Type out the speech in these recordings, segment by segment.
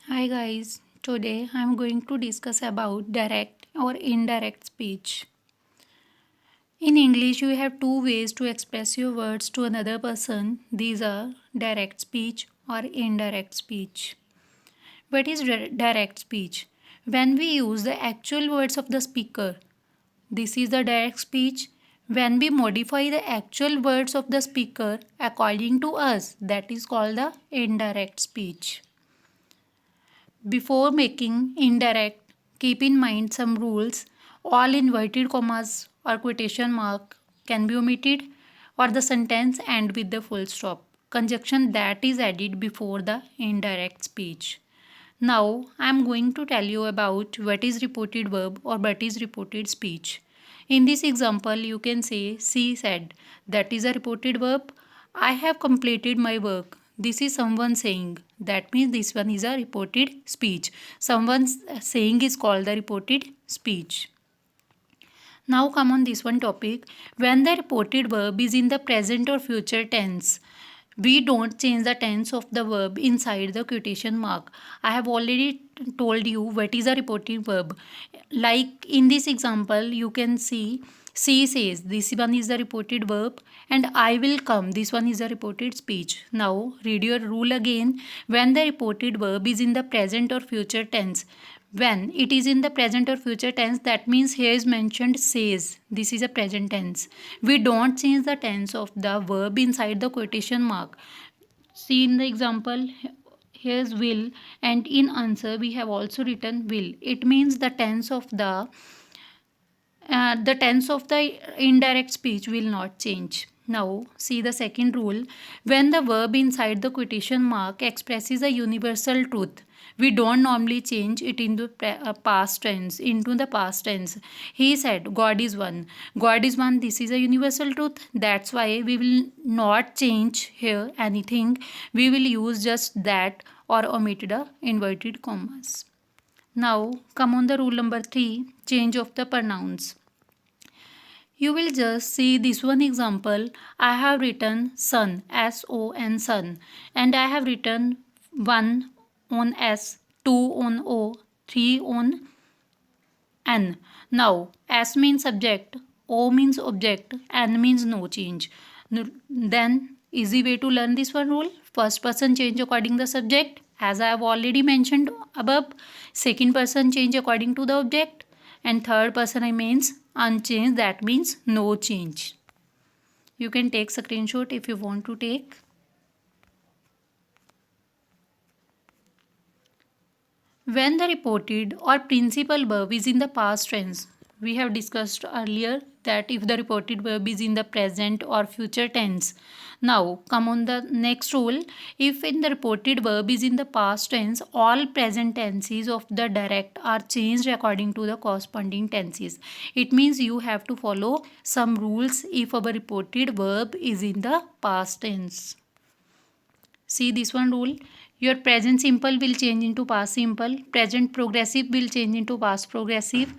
Hi guys, today I am going to discuss about direct or indirect speech. In English, you have two ways to express your words to another person. These are direct speech or indirect speech. What is direct speech? When we use the actual words of the speaker, this is the direct speech. When we modify the actual words of the speaker according to us, that is called the indirect speech. Before making indirect, keep in mind some rules. All inverted commas or quotation mark can be omitted, or the sentence end with the full stop. Conjunction that is added before the indirect speech. Now I am going to tell you about what is reported verb or what is reported speech. In this example, you can say she said, that is a reported verb. I have completed my work. This is someone saying. That means this one is a reported speech. Someone saying is called the reported speech. Now come on this one topic. When the reported verb is in the present or future tense, we don't change the tense of the verb inside the quotation mark. I have already told you what is a reported verb. Like in this example, you can see she says, this one is the reported verb, and I will come, this one is the reported speech. Now read your rule again. When the reported verb is in the present or future tense, when it is in the present or future tense, that means here is mentioned says. This is a present tense. We don't change the tense of the verb inside the quotation mark. See in the example, here's will, and in answer we have also written will. It means the tense of the indirect speech will not change. Now, see the second rule. When the verb inside the quotation mark expresses a universal truth, we don't normally change it into past tense, into the past tense. He said, God is one. God is one. This is a universal truth. That's why we will not change here anything. We will use just that or omit the inverted commas. Now, come on the rule number 3, change of the pronouns. You will just see this one example. I have written son, S-O-N, son, and I have written 1 on S, 2 on O, 3 on N. Now, S means subject, O means object, N means no change. Then, easy way to learn this one rule. First person change according to the subject, as I have already mentioned above. Second person change according to the object, and third person remains unchanged, that means no change. You can take screenshot if you want to take. When the reported or principal verb is in the past tense, we have discussed earlier that if the reported verb is in the present or future tense. Now come on the next rule. If in the reported verb is in the past tense, all present tenses of the direct are changed according to the corresponding tenses. It means you have to follow some rules if our reported verb is in the past tense. See this one rule. Your present simple will change into past simple. Present progressive will change into past progressive.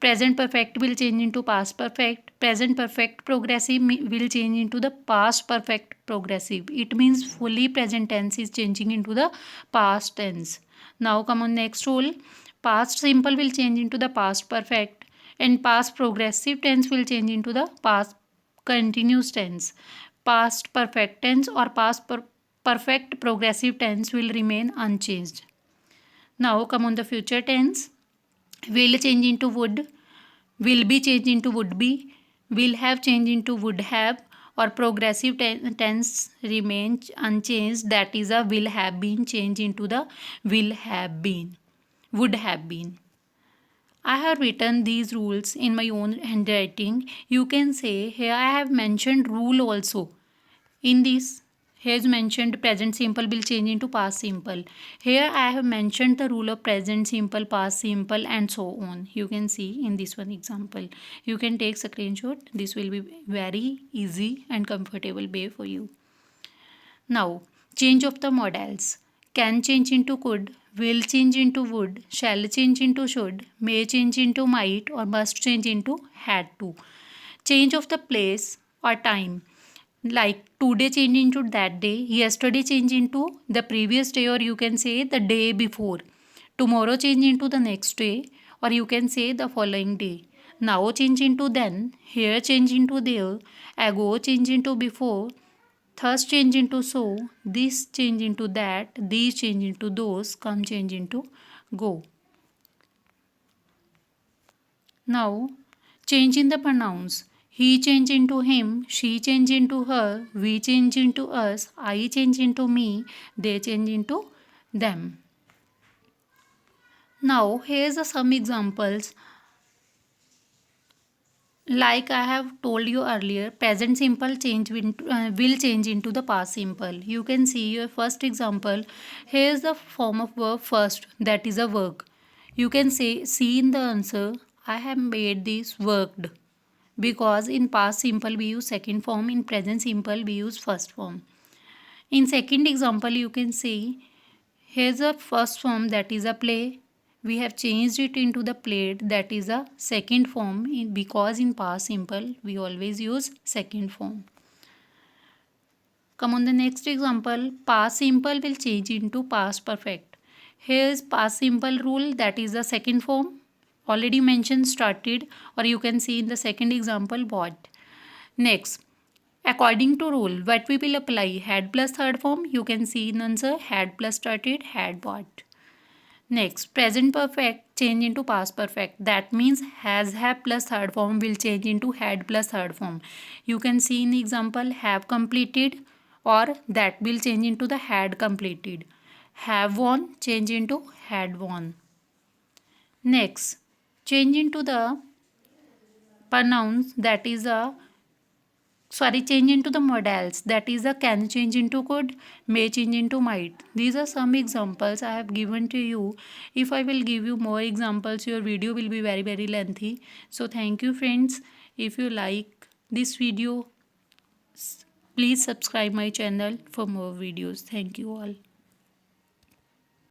Present perfect will change into past perfect. Present perfect progressive will change into the past perfect progressive. It means fully present tense is changing into the past tense. Now come on next rule. Past simple will change into the past perfect, and past progressive tense will change into the past continuous tense. Past perfect tense or perfect progressive tense will remain unchanged. Now come on the future tense. Will change into would, will be change into would be, will have change into would have, or progressive tense remains unchanged, that is a will have been changed into the will have been, would have been. I have written these rules in my own handwriting. You can say here I have mentioned rule also. In this, here is mentioned present simple will change into past simple. Here I have mentioned the rule of present simple, past simple, and so on. You can see in this one example. You can take screenshot. This will be very easy and comfortable way for you. Now, change of the modals. Can change into could, will change into would, shall change into should, may change into might, or must change into had to. Change of the place or time. Like today change into that day, yesterday change into the previous day, or you can say the day before. Tomorrow change into the next day, or you can say the following day. Now change into then, here change into there, ago change into before, thus change into so, this change into that, these change into those, come change into go. Now, change in the pronouns. He change into him, she change into her, we change into us, I change into me, they change into them. Now, here's some examples. Like I have told you earlier, present simple will change into the past simple. You can see your first example. Here's the form of verb first, that is a work. You can say, see in the answer, I have made this worked. Because in past simple we use second form, in present simple we use first form. In second example, you can see, here's a first form, that is a play. We have changed it into the played, that is a second form, because in past simple we always use second form. Come on the next example, past simple will change into past perfect. Here's past simple rule, that is the second form. Already mentioned started, or you can see in the second example bought. Next, according to rule, what we will apply? Had plus third form. You can see in answer, had plus started, had bought. Next, present perfect change into past perfect. That means has have plus third form will change into had plus third form. You can see in the example, have completed, or that will change into the had completed. Have won change into had won. Next, change into the pronouns, that is a change into the modals, that is a can change into could, may change into might. These are some examples I have given to you. If I will give you more examples, your video will be very lengthy. So thank you friends. If you like this video, please subscribe my channel for more videos. Thank you all.